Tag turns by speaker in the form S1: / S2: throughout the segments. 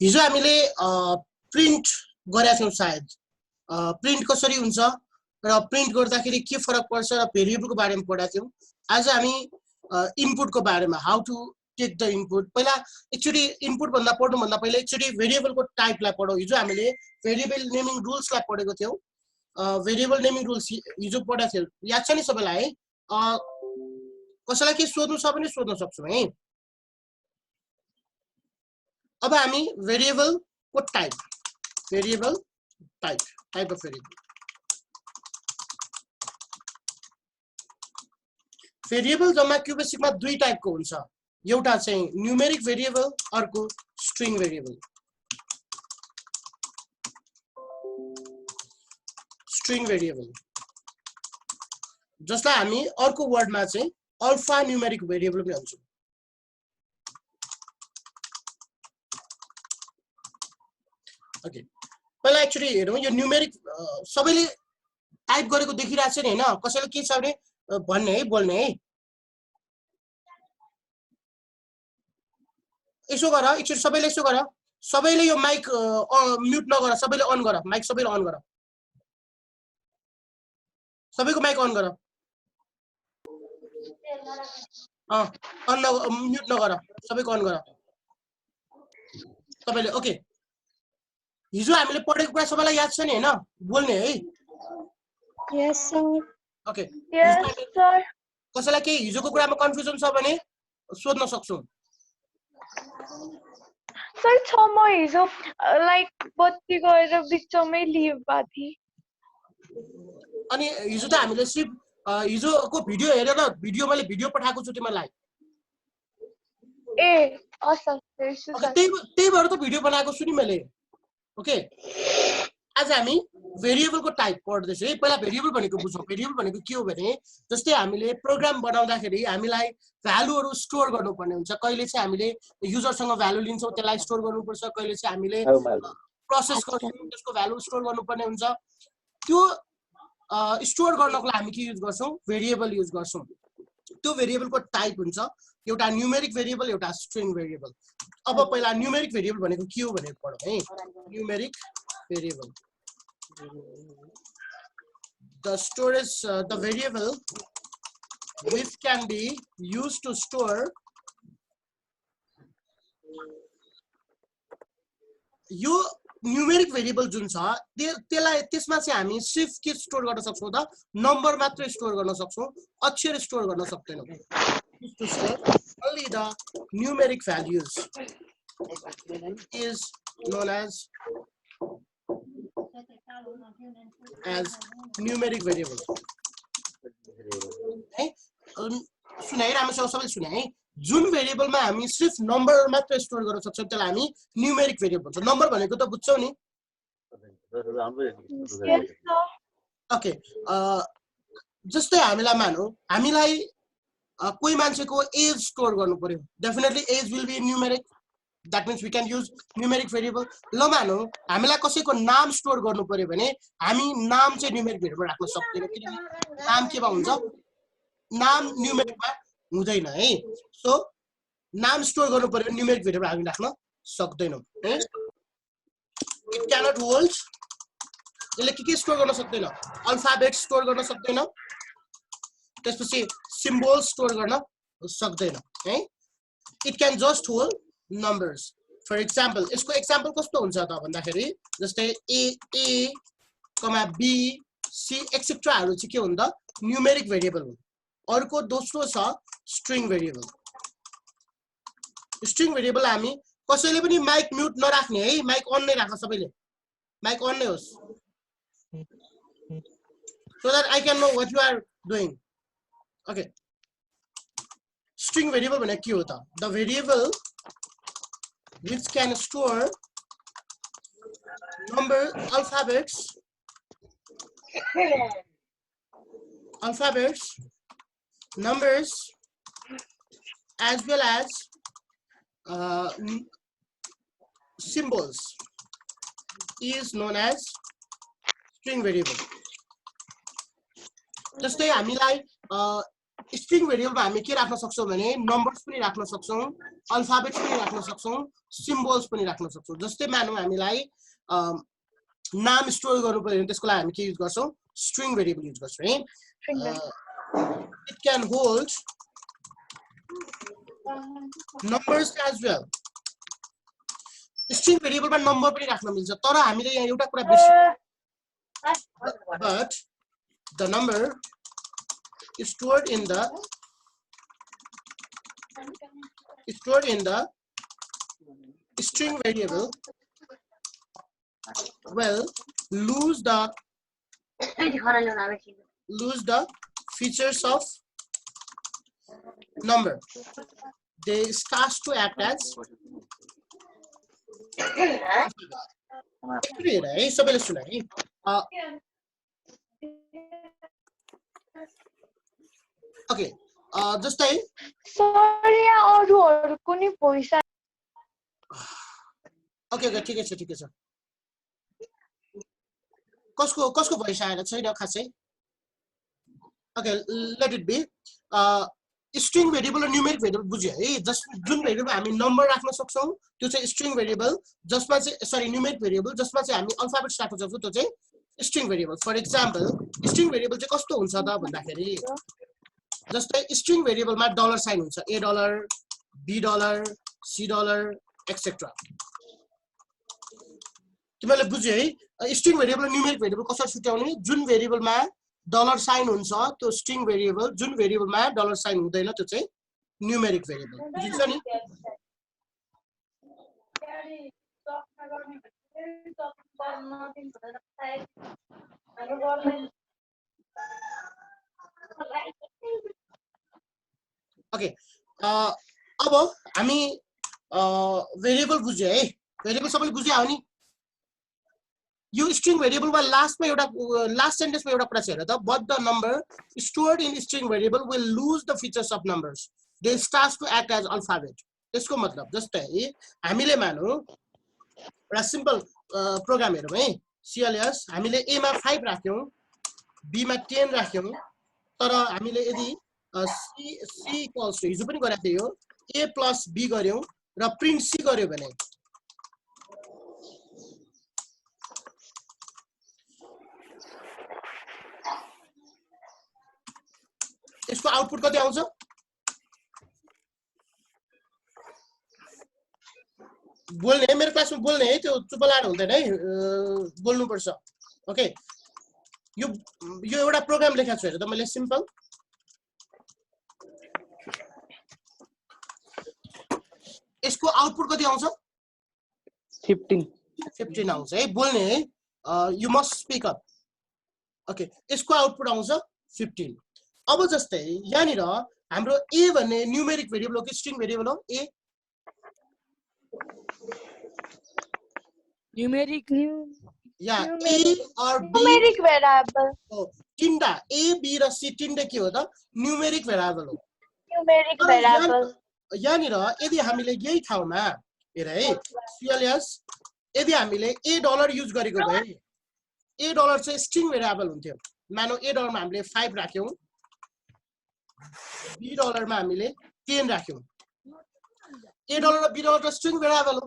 S1: हिजो हामीले प्रिन्ट गरेका थियौं सायद प्रिन्ट कसरी हुन्छ र प्रिन्ट गर्दाखेरि के फरक पर्छ र भेरिएबलको बारेमा पढाएको थियौं आज हामी इनपुटको बारेमा how to take the input पहिला एकचोटी इनपुट भन्दा पढ्नु भन्दा पहिला एकचोटी भेरिएबलको टाइपलाई पढौं हिजो हामीले भेरिएबल नेमिङ रुल्सलाई पढेको थियौं भेरिएबल नेमिङ रुल्स हिजो पढाएको थियौं याद छ नि सबैलाई है कसैलाई के सोध्नु छ भने सोध्न सक्छौं है अब हामी भेरिएबल को type variable type of variable variable जम्मा क्युबेसिकमा दुई टाइपको हुन्छ एउटा चाहिँ न्यूमेरिक भेरिएबल अर्को स्ट्रिङ भेरिएबल स्ट्रिङ भेरिएबल जसलाई हामी अर्को वर्डमा चाहिँ अल्फा न्यूमेरिक भेरिएबल पनि भन्छौं ओके पहिला एक्चुअली हेरौं यो न्यूमेरिक सबैले टाइप गरेको देखिरहेको छ नि हैन कसैले के छ भने भन्ने है बोल्ने है यसो गर एकचोटी सबैले यसो गर सबैले यो माइक म्युट नगर सबैले अन गर माइक सबैले अन गर सबैको माइक अन गर अन म्युट नगर सबैको अन गर सबैले ओके हिजो हामीले पढेको कुरा सबैलाई याद छ नि हैन बोल्ने है
S2: यस सर
S1: ओके
S2: यस सर
S1: कसैलाई के हिजोको कुरामा कन्फ्युजन छ भने सोध्न सक्छौं
S2: सर छ म हिजो लाइक बत्ती गएर बिचमै लिभ बाथी
S1: अनि हिजो त हामीले सिर्फ हिजोको भिडियो हेरेर भिडियो मैले भिडियो पठाएको छु तिमीलाई
S2: ए असर
S1: त्यही भएर त भिडियो बनाएको छु नि मैले ओके आज हामी भेरिएबलको टाइप पढ्दैछौँ है पहिला भेरिएबल भनेको बुझौँ भेरिएबल भनेको के हो भने जस्तै हामीले प्रोग्राम बनाउँदाखेरि हामीलाई भ्यालुहरु स्टोर गर्नुपर्ने हुन्छ कहिले चाहिँ हामीले युजरसँग भ्यालु लिन्छौं त्यसलाई स्टोर गर्नुपर्छ कहिले चाहिँ हामीले प्रोसेस गर्छौं त्यसको भ्यालु स्टोर गर्नुपर्ने हुन्छ त्यो स्टोर गर्नको लागि हामी के युज गर्छौं भेरिएबल युज गर्छौं त्यो भेरिएबलको टाइप हुन्छ एउटा न्यूमेरिक भेरिएबल एउटा स्ट्रिङ भेरिएबल अब पहिला न्यूमेरिक भेरिएबल भनेको के हो भनेर पढौं है numeric variable the storage the variable which can be used to store यो न्यूमेरिक भेरिएबल जुन छ त्यसलाई त्यसमा चाहिँ हामी सिर्फ के स्टोर गर्न सक्छौं त नम्बर मात्र स्टोर गर्न सक्छौं अक्षर स्टोर गर्न सक्दैनौं to store only the numeric values is known as numeric variable है सुनाइ राम्रोसँग सबैले सुने है जुन भेरिएबलमा हामी सिर्फ नम्बर मात्र स्टोर गर्न सक्छौं त्यसलाई हामी न्यूमेरिक भेरिएबल भन्छौं नम्बर भनेको त बुझ्छौ नि ओके जस्तै हामीलाई मानौ हामीलाई कोही मान्छेको एज स्टोर गर्नु पर्यो definitely age will be numeric that means we can use numeric variable ल मानौ हामीलाई कसैको नाम स्टोर गर्नु पर्यो भने हामी नाम चाहिँ न्यूमेरिक भेरिएबल राख्न सक्दैनौं किनभने नाम केमा हुन्छ नाम न्यूमेरिकमा हुँदैन है सो नाम स्टोर गर्नु पर्यो भने न्यूमेरिक भेरिएबल हामी राख्न सक्दैनौं है इट क्यानट होल्ड यसले के स्टोर गर्न सक्दैन अल्फाबेट स्टोर गर्न सक्दैन त्यसपछि सिम्बल स्टोर गर्न सक्दैन है it can just hold numbers for example यसको एक्जाम्पल कस्तो हुन्छ त भन्दाखेरि जस्तै a b c etc हरु चाहिँ के हुन्छ न्यूमेरिक भेरिएबल हो अर्को दोस्रो छ स्ट्रिङ भेरिएबल स्ट्रिङ भेरिएबल हामी कसैले पनि माइक म्युट नराख्ने है माइक अन नै राख सबैले माइक अन नै होस् so that I can know what you are doing okay string variable भने के हो त the variable which can store number alphabets numbers as well as symbols is known as string variable जस्तै हामीलाई string भेरिएबलमा हामी के राख्न सक्छौं भने नम्बर्स पनि राख्न सक्छौं अल्फाबेट्स पनि राख्न सक्छौं सिम्बल्स पनि राख्न सक्छौं जस्तै मानौं हामीलाई नाम स्टोर गर्नु पर्यो भने त्यसको लागि हामी के युज गर्छौं स्ट्रिङ भेरिएबल युज गर्छौं है it can hold numbers as well string भेरिएबलमा नम्बर पनि राख्न मिल्छ तर हामीले यहाँ एउटा कुरा but the number is stored in the string variable will lose the features of number. They start to act as सबैले सुन है ओके जस्तै
S2: सर यहाँ अरूहरुको नि भोइस
S1: ओके ओके ठिकै छ कसको भोइस आएर छैन खासै okay let it be string variable र न्यूमेरिक भेरिएबल बुझ्यो है जुन भेरिएबल हामी नम्बर राख्न सक्छौं त्यो चाहिँ स्ट्रिङ भेरिएबल जसमा चाहिँ सरी न्यूमेरिक भेरिएबल जसमा चाहिँ हामी अल्फाबेट्स राख्न सक्छौं त्यो चाहिँ string variable for example string variable चाहिँ कस्तो हुन्छ त भन्दाखेरि जस्तै स्ट्रिङ भेरिएबलमा डलर साइन हुन्छ $, $B, $C एक्सेट्रा तिमीले बुझ्यो है स्ट्रिङ भेरिएबल र न्यूमेरिक भेरिएबल कसरी छुट्याउने जुन भेरिएबलमा डलर साइन हुन्छ त्यो स्ट्रिङ भेरिएबल जुन भेरिएबलमा डलर साइन हुँदैन त्यो चाहिँ न्यूमेरिक भेरिएबल बुझिन्छ नि ओके अब हामी भेरिएबल बुझ्यो है भेरिएबल सबैले बुझ्यो हो नि यो स्ट्रिङ भेरिएबलमा लास्टमा एउटा लास्ट सेन्टेन्समा एउटा कुरा छ हेर त but the number stored in string variable will lose the features of numbers they start to act as alphabet त्यसको मतलब जस्तै हामीले मानौं एउटा सिम्पल प्रोग्राम हेरौँ है CLS हामीले A मा 5 राख्यौं B मा 10 राख्यौं तर हामीले यदि C इक्वल्स टु हिजो पनि गरेको थियो A प्लस B गर्यौं र प्रिन्ट C गर्यो भने यसको आउटपुट कति आउँछ बोल्ने मेरो क्लासमा बोल्ने है त्यो चुप लाएर हुँदैन है बोल्नु पर्छ ओके यो एउटा प्रोग्राम लेखेको छु हेर त मैले सिम्पल यसको आउटपुट कति आउँछ 15 आउँछ है बोल्ने है you must speak up okay यसको आउटपुट आउँछ 15 अब जस्तै यहाँनिर हाम्रो A भन्ने न्यूमेरिक भेरिएबल हो कि स्ट्रिङ भेरिएबल हो A
S2: numeric
S1: yeah A or B
S2: numeric variable
S1: हो तीनटा A B र C तीनटा के हो त न्यूमेरिक भेरिएबल हो
S2: न्यूमेरिक भेरिएबल
S1: यहाँनिर यदि हामीले यही ठाउँमा हेर है CLS यदि हामीले $a युज गरेको भए $a चाहिँ स्ट्रिङ भेरिएबल हुन्थ्यो मानौ $a मा हामीले 5 राख्यौं $b मा हामीले 10 राख्यौं $a र $b त स्ट्रिङ भेरिएबल हो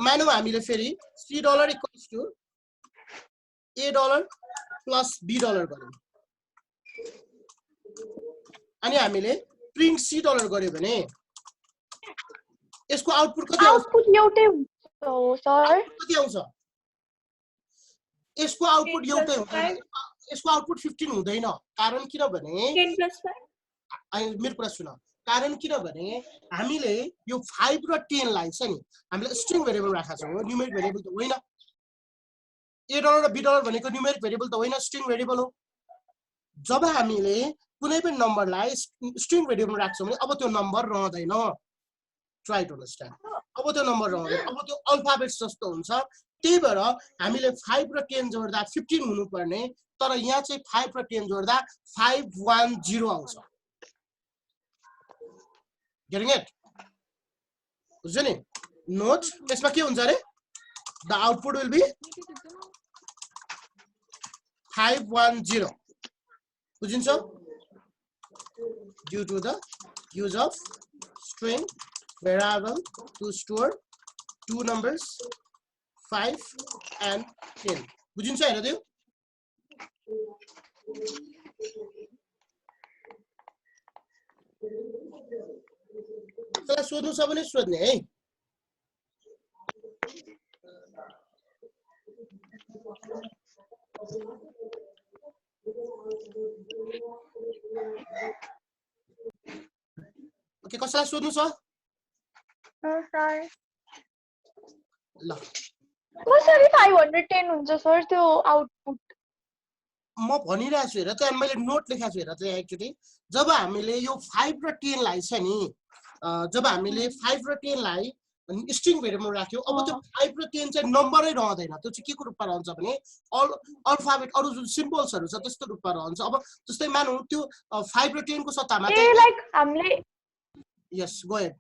S1: मानौ हामीले फेरि $c equals to $a plus $b गर्यौं अनि हामीले प्रिन्ट $c गर्यो भने यसको आउटपुट कति आउँछ
S2: आउटपुट एउटै हो सर
S1: कति आउँछ यसको आउटपुट एउटै हुँदैन यसको आउटपुट 15 हुँदैन कारण किनभने
S2: 10 + 5
S1: मेरो कुरा सुन कारण किनभने हामीले यो 5 र 10 लाई छ नि हामीले स्ट्रिङ भेरिएबल राखेका छौं न्यूमेरिक भेरिएबल त होइन $a र $b भनेको न्यूमेरिक भेरिएबल त होइन स्ट्रिङ भेरिएबल हो जब हामीले कुनै पनि नम्बरलाई स्ट्रिङ भेरिएबल राख्छौं भने अब त्यो नम्बर रहँदैन ट्राई टु अन्डरस्ट्यान्ड अब त्यो नम्बर रहँदैन अब त्यो अल्फाबेट्स जस्तो हुन्छ त्यही भएर हामीले 5 र 10 जोड्दा 15 हुनु पर्ने तर यहाँ चाहिँ 5 र 10 जोड्दा 510 आउँछ getting it बुझ्यो नि नोट यसमा के हुन्छ रे द आउटपुट विल बी 510 बुझिन्छ due to the use of string variable to store two numbers 5 and 10 बुझिन्छ हैन त्यो त्यसलाई सोध्नु छ भने सोध्ने है ओके कसैलाई सोध्नु छ
S2: सर
S1: ल
S2: कसरी 510 हुन्छ सर त्यो आउटपुट
S1: म भनिरहेको छु हेर त मैले नोट लेखेको छु हेर त एक्चुअली जब हामीले यो 5 र 10 लाई छ नि जब हामीले 5 र 10 लाई स्ट्रिङ भेरिएबलमा राख्यो अब त्यो 5 र 10 चाहिँ नम्बरै रहँदैन त्यो चाहिँ के को रूपमा रहन्छ भने अल्फाबेट अरु जुन सिम्बल्सहरु छ त्यस्तो रूपमा रहन्छ अब जस्तै मानौ त्यो 5 र 10 को सट्टामा
S2: ए लाइक हामीले
S1: यस गो अहेड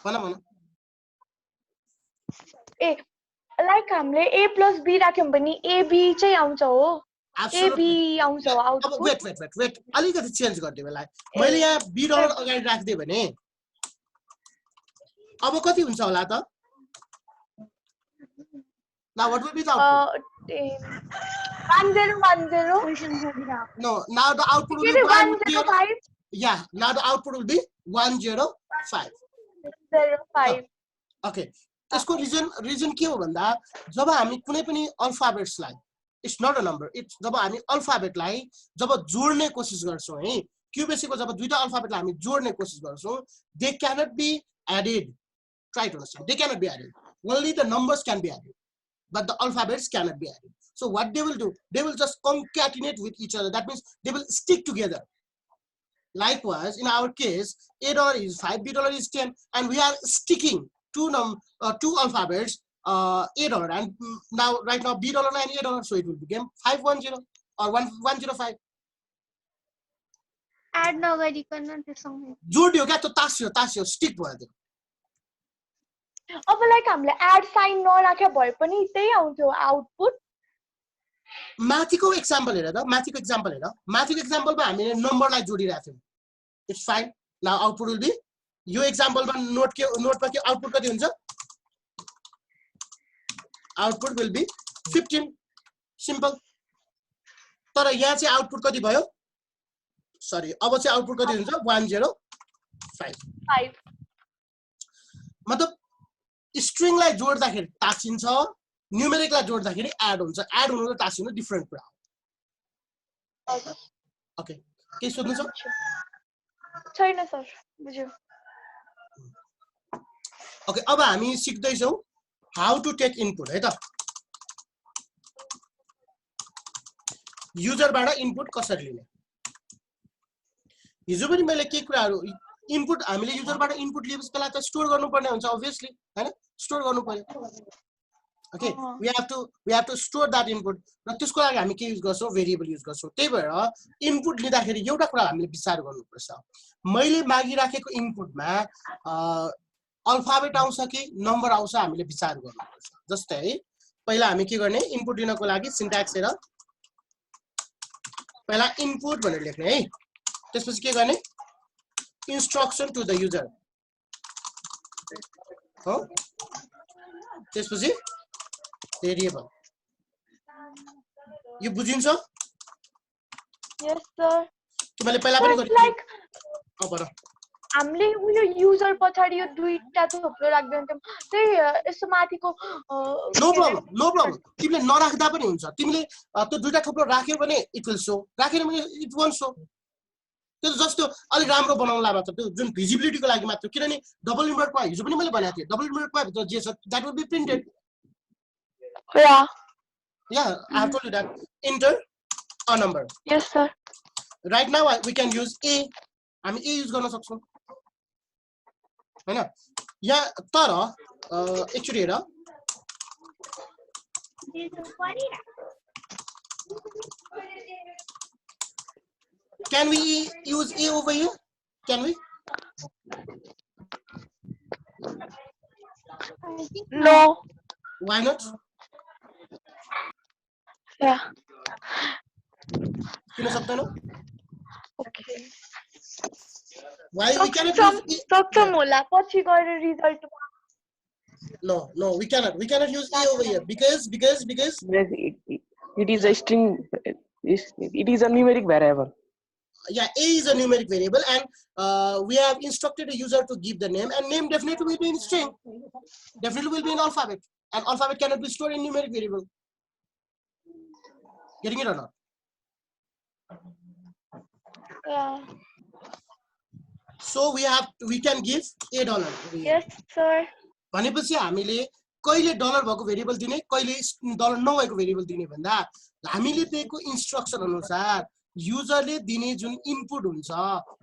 S1: भन
S2: ए लाइक हामीले a + b राख्यौं भने ab चाहिँ आउँछ हो ab आउँछ हो आउटपुट
S1: अब वेट अलिकति चेन्ज गर्दिए बेला मैले यहाँ b डलर अगाडि राख्दिए भने अब कति हुन्छ होला त now what will be the output
S2: 1010
S1: no now the output will be 105 yeah now the output will be 105
S2: 05
S1: okay त्यसको रिजन के हो भन्दा जब हामी कुनै पनि अल्फाबेट्सलाई it's not a number it's जब हामी अल्फाबेटलाई जब जोड्ने कोसिस गर्छौं है क्यूबेसीको जब दुईटा अल्फाबेटलाई हामी जोड्ने कोसिस गर्छौं they can't be added try to understand they can't be added only the numbers can be added but the alphabets cannot be added so what they will do they will just concatenate with each other that means they will stick together likewise in our case $a is 5 $b is 10 and we are sticking two alphabets $a and now right now $b and $a so it will become 510 or 105
S2: add नगरिकन त्यससँग
S1: जोड्यो क्या त तास्यो stick भयो त्यो
S2: अब like हामीले add sign नराखे भए पनि त्यही आउँथ्यो आउटपुट
S1: माथिको एक्जाम्पल हेर त माथिको एक्जाम्पलमा हामीले नम्बरलाई जोडिराख्यौं it's fine now output will be यो एक्जाम्पलमा नोटमा के आउटपुट कति हुन्छ आउटपुट विल बी 15 सिम्पल तर यहाँ चाहिँ आउटपुट कति भयो सरी अब चाहिँ आउटपुट कति हुन्छ 105 मतलब स्ट्रिङलाई जोड्दाखेरि टाँसिन्छ न्यूमेरिकलाई जोड्दाखेरि एड हुन्छ एड हुनु र टाँसिनु डिफरेन्ट कुरा हो ओके के सोध्नु छ
S2: छैन सर बुझ्यो
S1: ओके अब हामी सिक्दै छौ हाउ टु टेक इनपुट है त युजरबाट इनपुट कसरी लिने हिजो पनि मैले के कुराहरु इनपुट हामीले युजरबाट इनपुट लिएपछि त्यसलाई त स्टोर गर्नुपर्ने हुन्छ obviously हैन स्टोर गर्नु पर्यो okay we have to store that input र त्यसको लागि हामी के युज गर्छौं भेरिएबल युज गर्छौं त्यही भएर इनपुट लिँदाखेरि एउटा कुरा हामीले विचार गर्नुपर्छ मैले मागिराखेको इनपुटमा अल्फाबेट आउँछ कि नम्बर आउँछ हामीले विचार गर्नुपर्छ जस्तै पहिला हामी के गर्ने इनपुट लिनको लागि सिन्ट्याक्स हेर पहिला इनपुट भनेर लेख्ने है त्यसपछि के गर्ने instruction to the user हो त्यसपछि variable यो बुझिन्छ
S2: यस सर
S1: तिमीले पहिला पनि गरे
S2: लाइक
S1: अब र
S2: हामीले उयो युजर पछाडी यो दुईटा थोप्लो राख्दैन त्यही यसो माथिको
S1: नो प्रब्लम तिमीले नराख्दा पनि हुन्छ तिमीले त्यो दुईटा थोप्लो राख्यौ भने इट विल शो राखेन भने इट वोन्ट शो त्यो जस्तो अलि राम्रो बनाउनला मात्र त्यो जुन भिजिबिलिटीको लागि मात्र किनभने डबल इन्भर्ट पाए हिजो पनि मैले भनेको थिए डबल इन्भर्ट पाए भित्र जे छ दैट विल बी प्रिन्टेड
S2: या
S1: I have told you that enter a number
S2: yes sir
S1: right now we can use a हामी a युज गर्न सक्छौं हैन यहाँ तर एक्चुअली हेर Can we use a over here? Can we?
S2: No.
S1: Why not?
S2: Yeah.
S1: किन सक्दैन? Why we cannot use
S2: सक्छम होला पछि गएर रिजल्टमा
S1: no we cannot use a over here because
S3: it is a string. It is a numeric variable.
S1: Yeah, a is a numeric variable, and we have instructed a user to give the name, and name definitely will be in string, definitely will be in alphabet, and alphabet cannot be stored in numeric variable. Getting it or not?
S2: Yeah.
S1: So we can give $8.
S2: Yes sir.
S1: भनेपछि हामीले कहिले dollar भएको variable दिने कहिले dollar नभएको variable दिने भन्दा हामीले दिएको इन्स्ट्रक्सन अनुसार युजरले दिने जुन इनपुट हुन्छ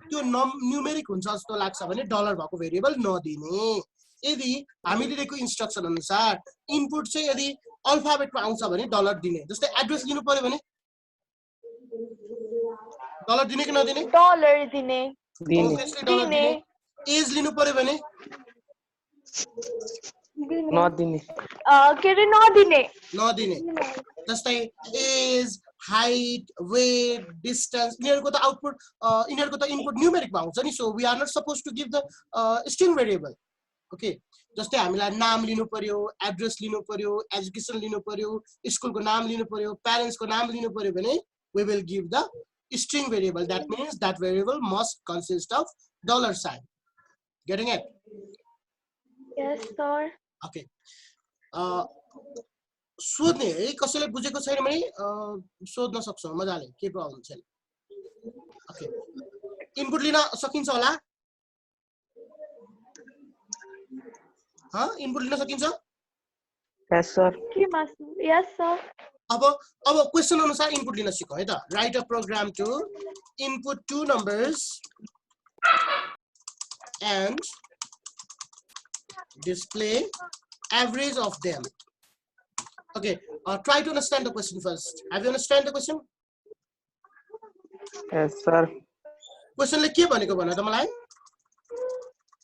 S1: त्यो न्यूमेरिक हुन्छ जस्तो लाग्छ भने डलर भएको भेरिएबल नदिने यदि हामीले दिएको इन्स्ट्रक्सन अनुसार इनपुट चाहिँ यदि अल्फाबेटमा आउँछ भने डलर दिने जस्तै एड्रेस लिनु पर्यो भने डलर दिने कि नदिने
S2: डलर दिने
S1: दिने एज लिनु पर्यो भने
S3: नदिने
S2: के रे नदिने
S1: जस्तै एज हाइट वेट डिस्टेन्स यिनीहरुको त आउटपुट यिनीहरुको त इनपुट न्यूमेरिकमा आउँछ नि so we are not suppose to give the string variable okay जस्तै हामीलाई नाम लिनु पर्यो एड्रेस लिनु पर्यो एजुकेसन लिनु पर्यो स्कुलको नाम लिनु पर्यो प्यारेन्ट्सको नाम लिनु पर्यो भने we will give the string variable. That means that variable must consist of dollar sign. Getting it?
S2: Yes sir.
S1: Okay. सोध्ने है कसैले बुझेको छैन भने सोध्न सक्छौ मजाले के प्रब्लम छैन ओके इनपुट लिन सकिन्छ होला इनपुट लिन सकिन्छ
S3: यस सर
S2: यस सर
S1: अब क्वेशन अनुसार इनपुट लिन सिकौ है त write a program to input two numbers and display average of them. Okay, try to understand the question first. Have you understand the question?
S3: Yes sir.
S1: Question ले के भनेको भन त मलाई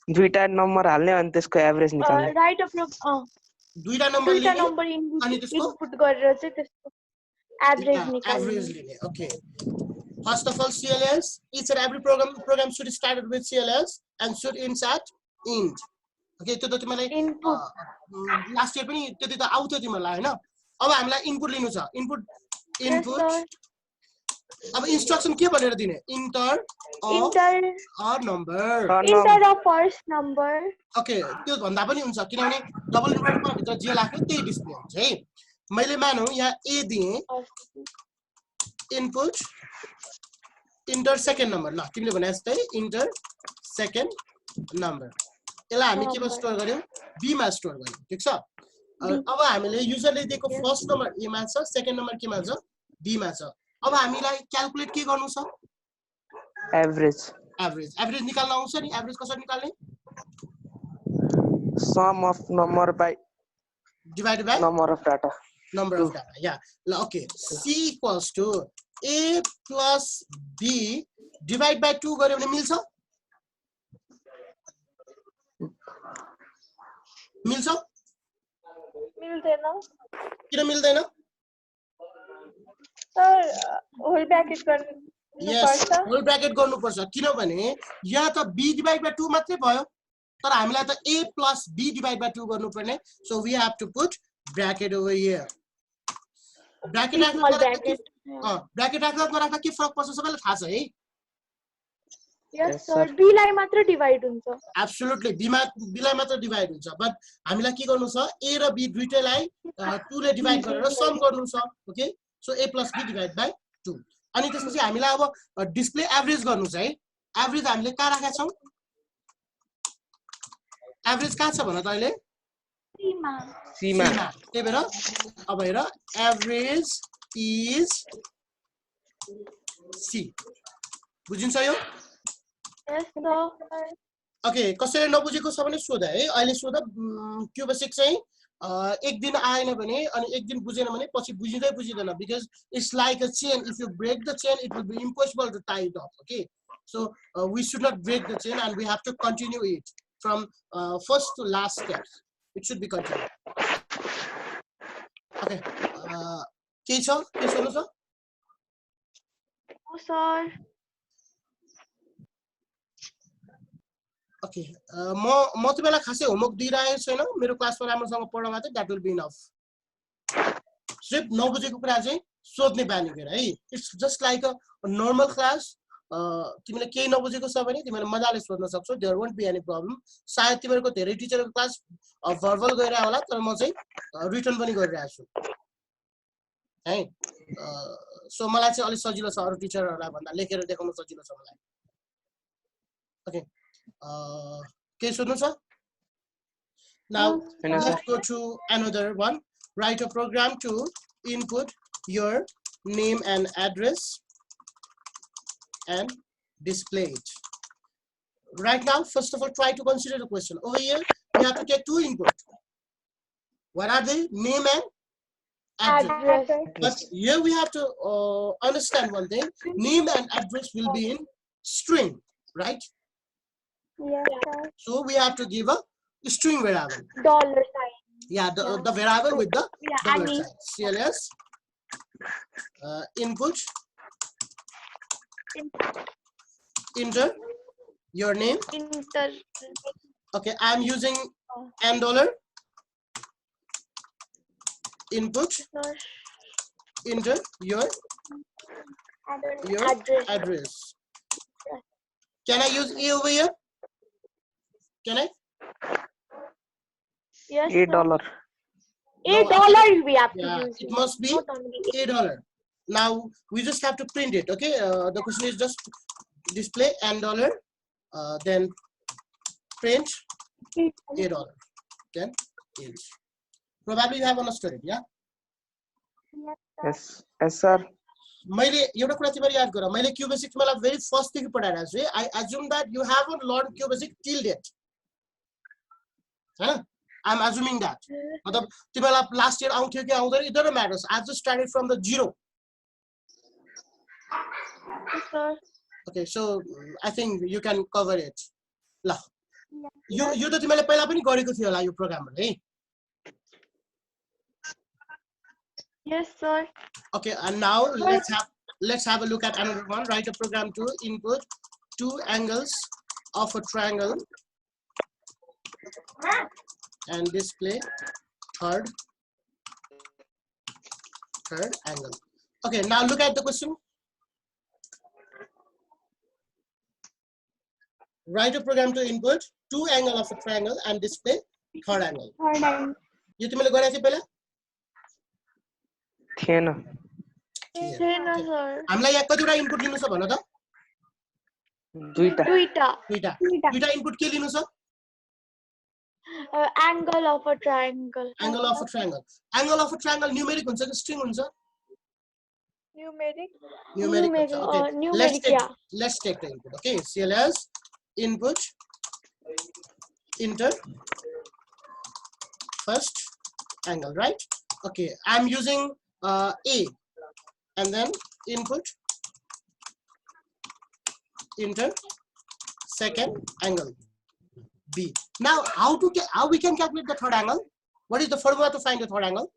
S3: दुईटा नम्बर हाल्ने अनि त्यसको एभरेज निकाल्ने
S2: राइट अ प्रोग्राम
S1: दुईटा नम्बर
S2: अनि त्यसको इनपुट गरेर चाहिँ त्यसको एभरेज
S1: लिने okay First of all, CLS, each and every program should start with CLS and should ends at int. Okay, त्यो त तिमीलाई लास्ट इयर पनि त्यति त आउँथ्यो तिमीलाई हैन अब हामीलाई इनपुट लिनु छ इनपुट अब इन्स्ट्रक्सन के भनेर दिने inter a number
S2: inter a first number
S1: okay त्यो भन्दा पनि हुन्छ किनभने डबल न्यूमेरिकमा भित्र जे लाग्यो त्यही डिस्प्ले हुन्छ है मैले मानौ यहाँ ए दिए इनपुट इंटर सेकेन्ड नम्बर ल तिमीले भने जस्तै इंटर सेकेन्ड नम्बर यसलाई हामी केमा स्टोर गर्यौ बी मा स्टोर गर्यौ ठीक छ अब हामीले युजरले दिएको फर्स्ट नम्बर ए मा छ सेकेन्ड नम्बर के मा छ बी मा छ अब हामीलाई क्याल्कुलेट के गर्नु छ एभरेज निकाल्न आउँछ नि एभरेज कसरी निकाल्ने
S3: sum of number by
S1: divided by
S3: number of data
S1: या ल okay c equals to a plus b divide by 2 गर्यो भने मिल्छ
S2: मिल्दैन
S1: किन मिल्दैन
S2: सर होल ब्र्याकेट
S1: गर्नुपर्छ किनभने यहाँ त b डिवाइड बाइ 2 मात्रै भयो तर हामीलाई त a plus b divide by 2 गर्नुपर्ने so we have to put bracket over here bracket राख्दा के फरक पर्छ सबैलाई थाहा छ है
S2: यस सर बी लाई मात्र डिवाइड हुन्छ
S1: एब्सोल्युटली बी लाई मात्र डिवाइड हुन्छ बट हामीलाई के गर्नु छ ए र बी दुईटैलाई 2 ले डिवाइड गरेर सम गर्नु छ okay so a plus b divide by 2 अनि त्यसपछि हामीलाई अब डिस्प्ले एभरेज गर्नु छ है एभरेज हामीले कहाँ राखेका छौं एभरेज कहाँ छ भन त अहिले सीमा त्यही भएर अब हेर एभरेज इज सी बुझिन्छ यो ओके कसैले नबुझेको छ भने सोध है अहिले सोध क्युबेसिक चाहिँ एक दिन आएन भने अनि एक दिन बुझेन भने पछि बुझिँदैन because it's like a chain if you break the chain it will be impossible to tie it up okay so we should not break the chain and we have to continue it from first to last step it should be continued okay के छ के सोध्नु छ
S2: sir
S1: okay म तिमीलाई खासै homework दिइरहेको छैन मेरो क्लासमा राम्रोसँग पढ्न मात्रै द्याट विल बी इनफ सिर्फ 9 बजेको कुरा चाहिँ सोध्ने बानी गर है it's just like a normal class तिमीले केही नबुझेको छ भने तिमीले मजाले सोध्न सक्छौ there won't be any problem सायद तिमीहरूको धेरै टिचरको क्लास भर्बल गइरहेको होला तर म चाहिँ रिटर्न पनि गरिरहेको छु है सो मलाई चाहिँ अलि सजिलो छ अरु टिचरहरुलाई भन्दा लेखेर देखाउन सजिलो छ मलाई ओके के सोध्नु छ now let's go to another one write a program to input your name and address and display it right now first of all try to consider the question over here we have to take two input what are they name and address. But here we have to understand one thing name and address will be in string right
S2: Yes, sir.
S1: so we have to give a string variable
S2: Dollar sign.
S1: yeah the variable with the
S2: Yeah,
S1: dollar
S2: Annie.
S1: sign cls input enter your name
S2: Inter.
S1: okay I'm using $n dollar input enter your address can I use a over here can I
S2: Yes.
S3: $8.
S2: $8 we have to
S1: yeah
S2: use.
S1: it must be
S2: Not only
S1: $8 now we just have to print it okay the question is just display $n then print $8 then age probably you have understood it yeah
S3: Yes, sir.
S1: मैले एउटा कुरा तिमीले याद गर मैले क्यूबेसिक तिमीलाई very first देखि पढाइरहेको छु I assume that you haven't learn QBasic till date हैन आई एम अज्युमिङ दैट मतलब तिमीलाई लास्ट इयर आउँथ्यो कि आउँदैन it doesn't matters I just started from the zero
S2: sir.
S1: okay so I think you can cover it ल यो त तिमीले पहिला पनि गरेको थियो होला यो प्रोग्रामहरु है
S2: Yes, sir.
S1: okay and now let's have a look at another one write a program to input two angles of a triangle and display third angle okay now look at the question write a program to input two angle of a triangle and display third angle यो तिमीले गरेको थियो पहिला
S3: थिएन
S2: छैन sir.
S1: हामीलाई यहाँ कतिवटा इनपुट लिनु छ भन त
S3: दुईटा
S1: दुईटा इनपुट के लिनु छ
S2: Angle of a triangle.
S1: angle of a triangle numeric हुन्छ कि स्ट्रिङ हुन्छ
S2: Numeric.
S1: numeric हुन्छ okay
S2: Numeric,
S1: let's take the input okay cls input enter first angle right okay I'm using a and then input enter second angle b now how we can calculate the third angle what is the formula to find the third angle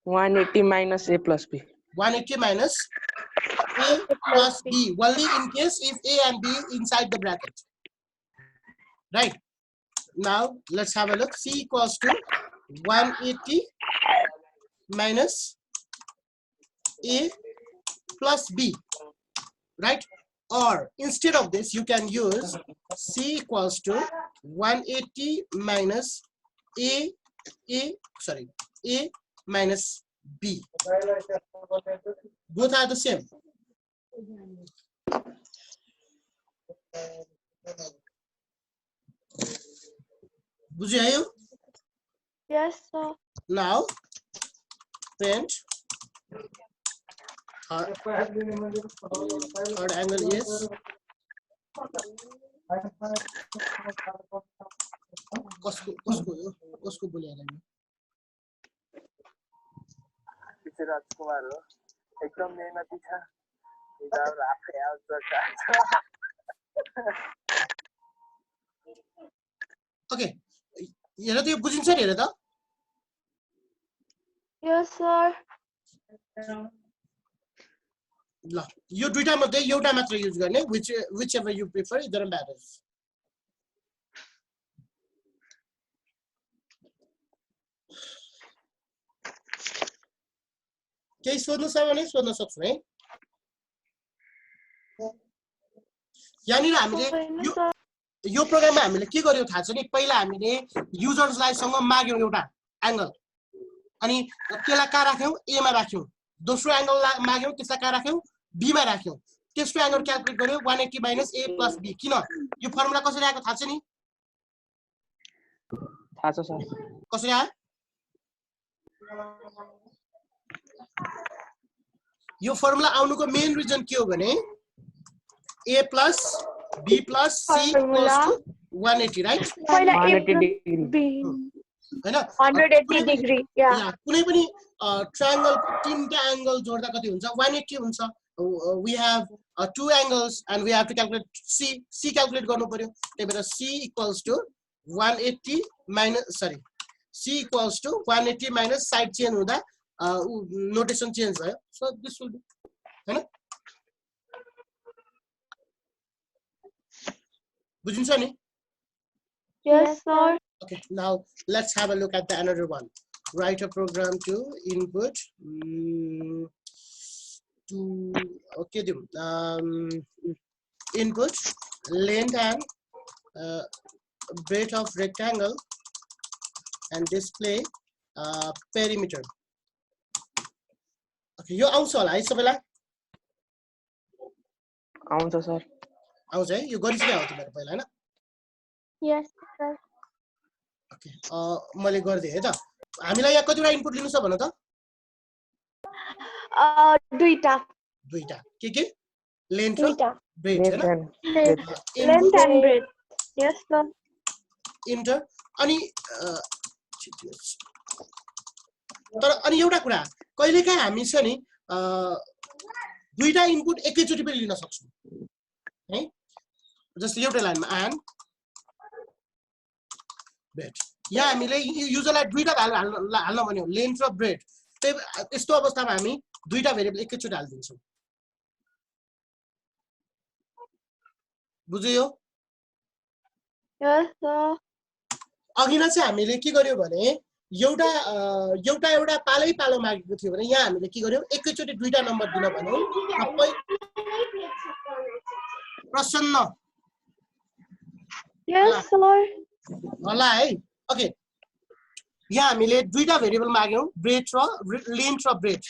S3: 180 minus a plus b
S1: 180 minus a plus b only in case if a and b inside the bracket right now let's have a look c equals to 180 minus a plus b right or instead of this you can use c equals to 180 minus a minus b both are the same बुझ्यौ
S2: Yes, sir.
S1: now print third angle is कसको बोलेर
S4: राजकुमार हो एकदम मेहनती छ हिजो आफै आउँछ
S1: ओके हेर त यो बुझिन्छ नि हेर त
S2: Yes, sir.
S1: ल यो दुईटा मध्ये एउटा मात्र युज गर्ने whichever you prefer it doesn't matter केही सोध्नु छ भने सोध्न सक्छु है यहाँनिर हामीले यो प्रोग्राममा हामीले के गर्यौं थाहा छ नि पहिला हामीले युजर्सलाई सँग माग्यौं एउटा एंगल अनि त्यसलाई कहाँ राख्यौं ए मा राख्यौं दोस्रो एंगल माग्यौं त्यसलाई कहाँ राख्यौं बी मा राख्यौं तेस्रो एंगल क्याल्कुलेट गर्यौं 180 - a + b किन यो फर्मुला कसरी आएको थाहा छ नि
S3: थाहा छ सर
S1: कसरी आयो यो फर्मुला आउनुको मेन रिजन के हो भने a + b + c = 180 राइट
S2: पहिला
S3: 180 डिग्री
S1: हैन
S2: 180 डिग्री या
S1: कुनै पनि ट्रायंगल तीनटा एंगल जोड्दा कति हुन्छ 180 हुन्छ we have two angles and we have to calculate c calculate गर्नु पर्यो त्यही भएर c = 180 minus c = 180 minus side change हुँदा notation change भयो so this will be हैन बुझिन्छ नि
S2: yes sir
S1: okay now let's have a look at the another one write a program to input to okay input length and breadth of rectangle and display perimeter okay यो आउँछ होला है सबैलाई
S3: आउँछ sir
S1: आउँछ है यो गरिसके हो तिम्रो पहिला हैन
S2: yes sir
S1: ओके मैले गर्दै है त हामीलाई यहाँ कतिवटा इनपुट लिनु छ भन त
S2: दुईटा
S1: के लेन्थ र
S2: दुईटा
S1: ब्रेथ हैन
S2: length and breadth yes sir
S1: enter अनि तर अनि एउटा कुरा कहिलेकाहीँ हामी छ नि दुईटा इनपुट एकैचोटी पनि लिन सक्छौं है जस्तै एउटा लाइनमा एन्ड ब्रेथ यहाँ हामीले युजरलाई दुईटा भ्यालु हाल्न भन्यो लेन्थ र ब्रेथ त्यस्तो अवस्थामा हामी दुईटा भेरिएबल एकैचोटी हाल्दिन्छौं बुझ्यो
S2: yes sir
S1: अघि नै चाहिँ हामीले के गर्यौ भने एउटा पालै पालो मागेको थियो भने यहाँ हामीले के गर्यौ एकैचोटी दुईटा नम्बर दिन भन्यौ सबै प्रसन्न
S2: yes sir
S1: होला है ओके यहाँ हामीले दुईटा भेरिएबल माग्यौ ब्रेथ र लेन्थ र ब्रेथ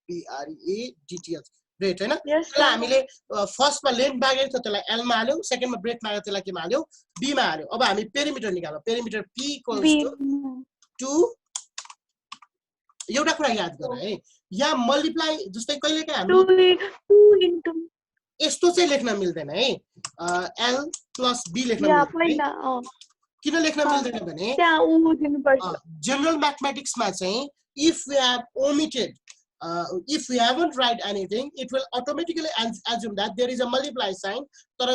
S1: BREADTH ब्रेथ हैन त्यसलाई हामीले फर्स्टमा लेन्थ मागेको थियो त्यसलाई L मा हाल्यौ सेकेन्डमा ब्रेथ मागेको त्यसलाई के मा हाल्यौ B मा हाल्यौ अब हामी पेरिमिटर निकाल्यौ पेरिमिटर P = 2 एउटा कुरा याद गर है यहाँ मल्टिप्लाई जस्तै कहिलेकाहीँ हामी
S2: 2 into
S1: यस्तो चाहिँ लेख्न मिल्दैन है L + B लेख्न मिल्दैन किन लेख्न मिल्दैन भने
S2: त्यहाँ उ दिनु पर्छ
S1: जनरल म्याथमेटिक्समा चाहिँ if we haven't write anything it will automatically assume that there is a multiply sign तर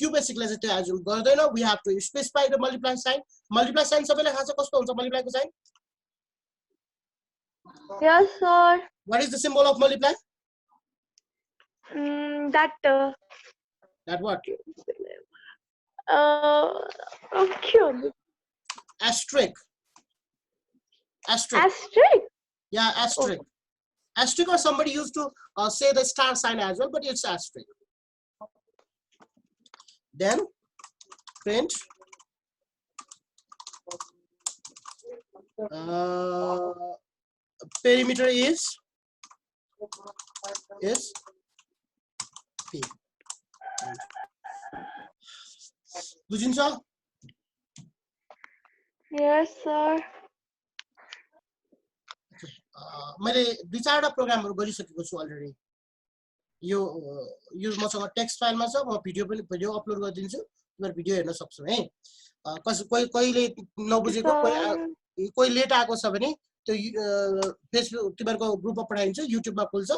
S1: क्यूबेसिक ले चाहिँ त्यो assume गर्दैन we have to specify the multiply sign सबैलाई थाहा छ कस्तो हुन्छ multiply को sign
S2: yes sir
S1: what is the symbol of multiply
S2: that
S1: what
S2: okay
S1: asterisk yeah asterisk or somebody used to say the star sign as well but it's asterisk then print perimeter is P बुझिन्छ
S2: yes sir
S1: मैले दुई चारवटा प्रोग्रामहरु गरिसकेको छु already यो मसँग text फाइलमा छ म भिडियो अपलोड गरिदिन्छु तिम्रो भिडियो हेर्न सक्छौ है कहिले नबुझेको कोही लेट आएको छ भने त्यो फेसबुक तिमीहरुको ग्रुपमा पठाइन्छ युट्युबमा खुल्छ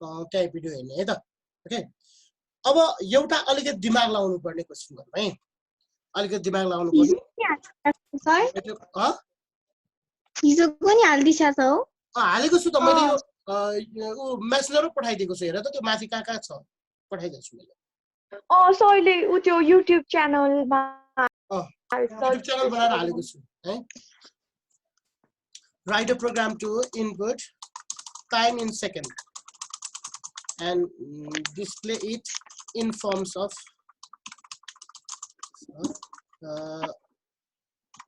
S1: त्यही भिडियो हेर्ने है त ओके अब एउटा अलिकति दिमाग लाउनु पर्ने क्वेशन गरौँ है अलिकति दिमाग लाउनु पर्ने
S2: सर हिजो पनि हाल्दिछ त हो
S1: हालेको छु त मैले यो मेसेजरमा पठाइदिएको छु हेर त त्यो माथि कहाँ छ पठाइदिएको छु मैले
S2: सरले उ त्यो युट्युब च्यानलमा
S1: युट्युब च्यानल बनाएर हालेको छु है write a program to input time in second and display it in forms of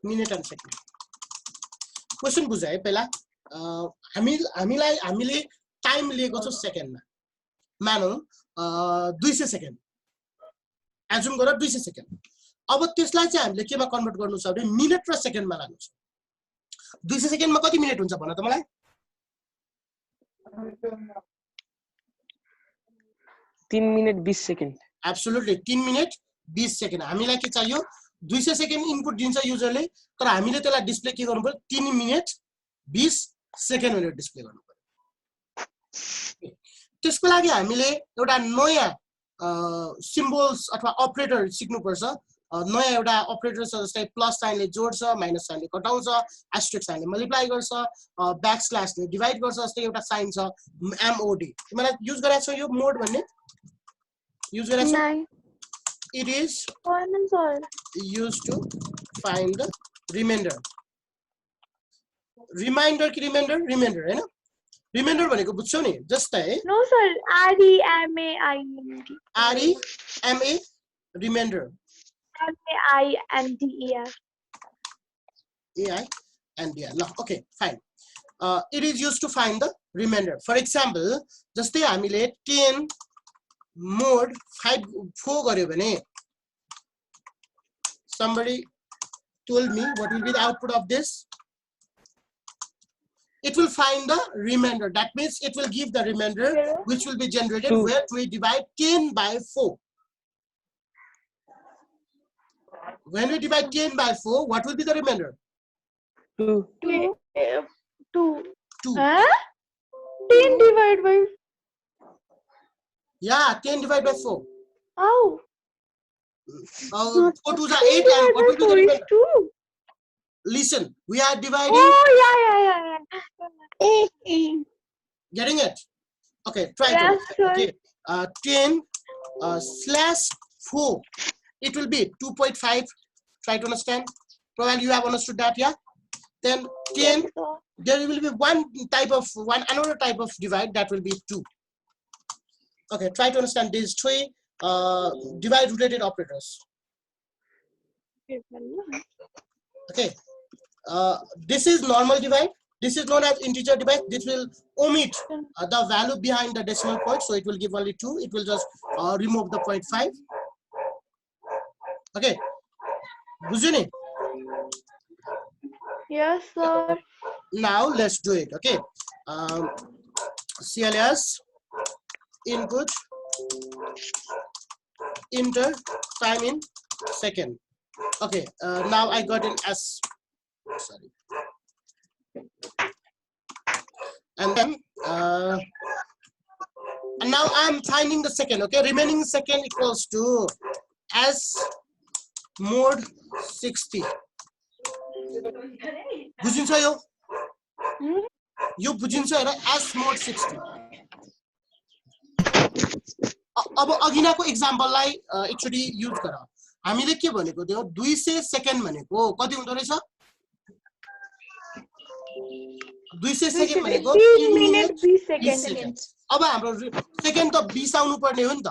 S1: minute and second. Question बुझ्यो है पहिला हामीले टाइम लिएको छ सेकेन्डमा मानौ 200 सेकेन्ड एजुम गर 200 सेकेन्ड अब त्यसलाई चाहिँ हामीले केमा कन्भर्ट गर्नु छ भने मिनेट र सेकेन्डमा लानु छ 200 सेकेन्डमा कति मिनेट हुन्छ भन त मलाई
S3: 3 minute 20 second
S1: absolutely 3 minute 20 second हामीलाई के चाहियो 200 सेकेन्ड इनपुट दिन्छ युजरले तर हामीले त्यसलाई डिस्प्ले के गर्नु पर्यो 3 मिनेट 20 सेकेन्ड भनेर डिस्प्ले गर्नु पर्यो त्यसको लागि हामीले एउटा नयाँ सिम्बल्स अथवा अपरेटर सिक्नु पर्छ नयाँ एउटा अपरेटर छ जस्तै प्लस साइनले जोड्छ माइनस साइनले घटाउँछ एस्टेरिस्क साइनले मल्टिप्लाई गर्छ ब्याकस्ल्याशले डिभाइड गर्छ जस्तै एउटा साइन छ एमओडी तिमीलाई युज गरेको छ यो मोड भन्ने युज गरेको छ it is used to find the remainder कि remainder हैन remainder भनेको बुझ्छौ नि जस्तै
S2: no sir
S1: REMA remainder
S2: MAINDER
S1: ल okay fine it is used to find the remainder for example जस्तै हामीले 10 mod 4 गर्यो भने somebody told me what will be the output of this it will find the remainder that means it will give the remainder which will be generated where we divide 10 by 4 when we divide 10 by 4 what will be the remainder
S3: 2
S2: huh 10 divided by
S1: yeah 10 divided by 4
S2: how
S1: 4 2s are 8 and what will be the remainder
S2: 2
S1: listen we are dividing
S2: yeah
S1: getting it okay try
S2: yes,
S1: to okay 10 slash 4 it will be 2.5 try to understand probably you have understood that yeah then 10 there will be another type of divide that will be 2 okay try to understand these three divide related operators okay this is normal divide this is known as integer divide this will omit the value behind the decimal point so it will give only 2 it will just remove the 0.5 okay bujhyo ni
S2: yes sir
S1: now let's do it okay CLS input enter time in second okay now I got an S sorry and then and now I'm finding the second okay remaining second equals to S mod 60 बुझिन्छ यो बुझिन्छ हेर S mod 60 अब अघिनाको एक्जाम्पललाई एकचोटी use गर हामीले के भनेको थियो 200 सेकेन्ड भनेको कति हुँदो रहेछ 200 सेकेन्ड भनेको 3 मिनेट 20 सेकेन्ड अब हाम्रो सेकेन्ड त 20 आउनु पर्ने हो नि त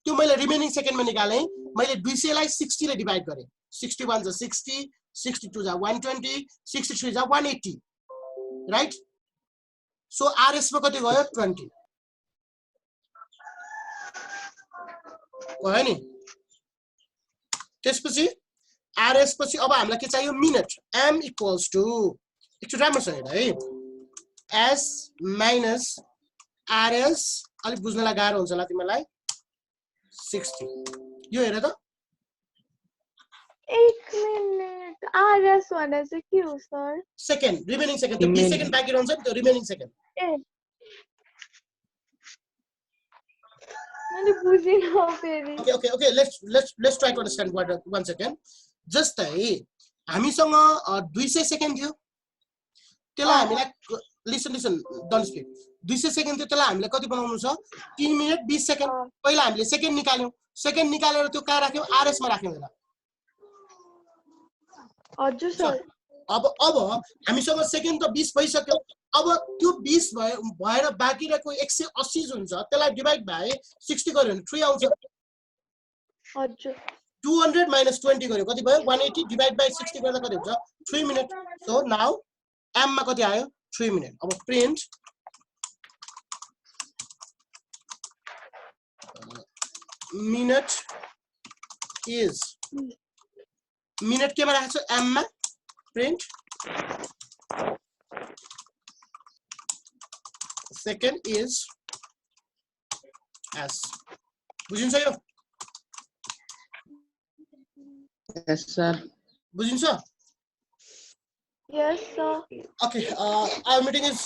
S1: त्यो मैले रिमेनिङ सेकेन्डमा निकाले मैले 200 लाई 60 ले डिवाइड गरे 61 जा 60 62 जा 120 63 जा 180 राइट सो RS मा कति गयो 20 भयो नि त्यसपछि RS पछि अब हामीलाई के चाहियो मिनेट M इक्वल्स टु एकचोटि राम्रोसँग हेर है S माइनस RS अलि बुझ्नलाई गाह्रो हुन्छ होला तिमीलाई 60 यो हेर त
S2: 1 मिनेट RS भने चाहिँ के हो सर
S1: सेकेन्ड रिमेनिङ सेकेन्ड त्यो 20 सेकेन्ड बाँकी रहन्छ नि त्यो रिमेनिङ सेकेन्ड
S2: ए मैले बुझिन फेरि
S1: okay let's try to understand what once again जस्तै हामीसँग 200 सेकेन्ड थियो त्यसलाई हामीलाई लिसन डोन्ट स्पिक 200 सेकेन्ड थियो त्यसलाई हामीले कति बनाउनु छ 3 मिनेट 20 सेकेन्ड पहिला हामीले सेकेन्ड निकाल्यौ सेकेन्ड निकालेर त्यो कहाँ राख्यौ RS मा राख्यौ होला
S2: हजुर सर
S1: अब हामीसँग सेकेन्ड त 20 भइसक्यो अब त्यो 20 भएर बाँकी रहेको 180 जुन छ त्यसलाई डिभाइड बाइ 60 गर्यो भने 3 आउँछ
S2: हजुर
S1: 200 minus 20 गर्यो कति भयो 180 डिभाइड बाइ 60 गर्दा कति हुन्छ 3 मिनेट सो नाउ m मा कति आयो 3 मिनेट अब प्रिन्ट मिनट इज मिनट के मा राख्छ m मा प्रिन्ट second is s बुझिन्छ यो
S3: Yes, sir.
S1: बुझिन्छ
S2: yes sir
S1: okay our meeting is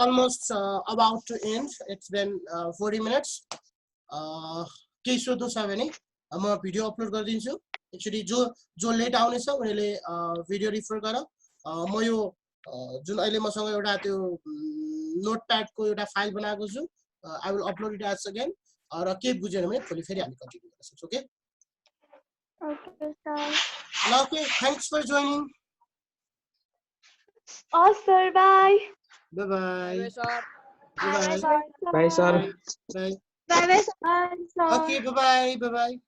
S1: almost about to end it's been 40 minutes केही सोध्नु छ भने म भिडियो अपलोड गरिदिन्छु एक्चुअली जो लेट आउने छ उनीले भिडियो रिफर गर म यो जुन अहिले मसँग एउटा त्यो नोटप्याड को एउटा फाइल बनाएको छु I will upload it as again र के बुझेन भने भोलि फेरि हामी कन्टिन्यू गर्न सक्छौं ओके
S2: okay sir
S1: ल okay thanks for joining
S2: oh sir bye
S1: bye bye
S2: bye bye
S3: Bye, sir.
S1: Bye
S2: bye bye sir
S1: okay bye by